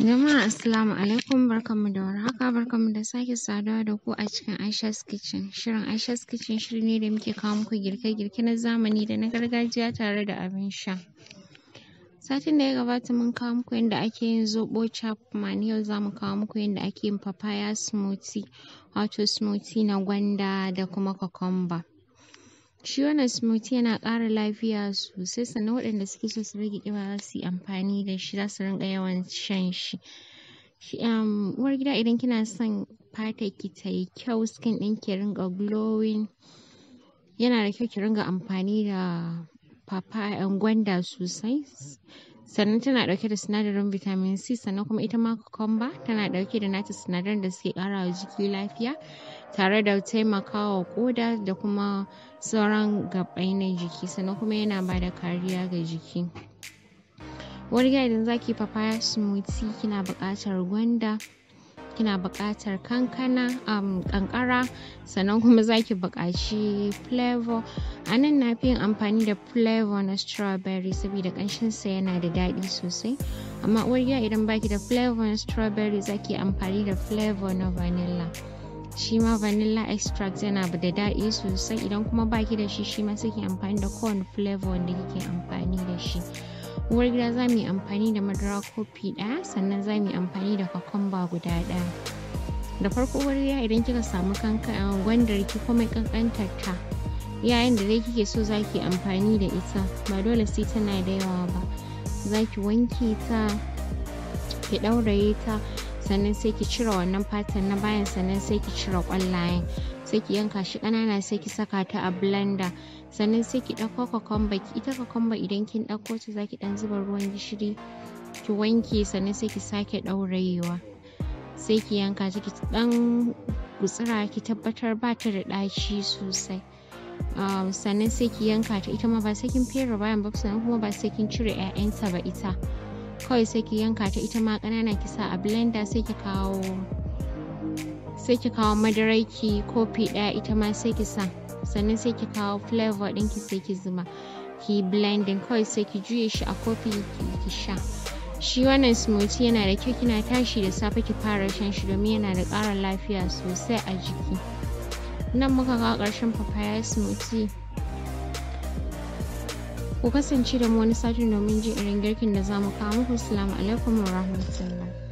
Jama'a assalamu alaikum, barkanmu da warhaka, barkanmu da sake saduwa da ku a cikin Aisha's Kitchen. Shirin Aisha's Kitchen shiri ne da muke kawo muku girke-girke na zamani da na gargajiya tare da abin sha. Satin da ya gabata mun kawo muku yadda ake yin zoɓo Chapman, yau za mu kawo muku yadda ake yin papaya smoothie, wato smoothie na gwanda da kuma cucumber. Shi wannan smoothie yana ƙara lafiya sosai, sannan waɗanda suke so su rage ƙiba za su yi amfani da shi, za su rinƙa yawan shan shi. Uwar gida, idan kina son fatar ki ta yi kyau, skin ɗin ki rinƙa glowing, yana da kyau ki rinƙa amfani da papaya gwanda sosai. Sannan tana ɗauke da sinadarin vitamin C, sannan kuma ita ma cucumber tana ɗauke da nata sinadaran da suke ƙara wa jiki lafiya tare da taimakawa ƙoda da kuma sauran gaɓɓai na jiki, sannan kuma yana ba da kariya ga jiki. Uwar gida, idan za ki yi papaya smoothie kina buƙatar gwanda, kina buƙatar ƙanƙara, sannan kuma za ki buƙaci flavor. A nan na fi yin amfani da flavor na strawberry saboda ƙanshinsa yana da daɗi sosai. Amma uwar gida, idan baki da flavor na strawberry za ki yi amfani da flavor na vanilla. Shi ma vanilla extract yana da daɗi sosai. Idan kuma baki da shi, shi ma sai ki amfani da kowane flavor wanda kike amfani da shi. Uwar gida, za mu yi amfani da madara kofi ɗaya, sannan za mu yi amfani da cucumber guda ɗaya. Da farko uwar gida, idan kika samu gwandar ki kuma ƙanƙantar ta, yayin da dai kike so za ki yi amfani da ita, ba dole sai tana da yawa ba. Za ki wanke ta, ki ɗauraye ta, sannan sai ki cire wannan fatan na bayan, sannan sai ki cire ƙwallayen, sai ki yanka shi ƙanana, sai ki saka ta a blender, sannan sai ki ɗauko cucumber ki. Ita cucumber idan kin ɗauko ta za ki ɗan zuba ruwan gishiri ki wanke, sannan sai ki sake ɗaurayewa, sai ki yanka ta, ki ɗan gutsira, ki tabbatar ba ta da ɗaci sosai. Sannan sai ki yanka ta, ita ma ba sai kin fere bayan ba, sannan kuma ba sai kin cire 'ya'yanta ba, ita kawai sai ki yanka ta ita ma ƙanana, ki sa a blender, sai ki kawo madararki kofi ɗaya, ita ma sai ki sa, sannan sai ki kawo flavor ɗinki sai ki zuba, ki blending, kawai sai ki juye shi a kofi ki sha. Shi wannan smoothie yana da kyau kina tashi da safe ki fara shan shi, domin yana da ƙara lafiya sosai a jiki. Nan muka kawo ƙarshen papaya smoothie. Ku kasance da mu wani satin domin jin irin girkin da za mu kawo muku. Assalamu alaikum wa rahmatullah.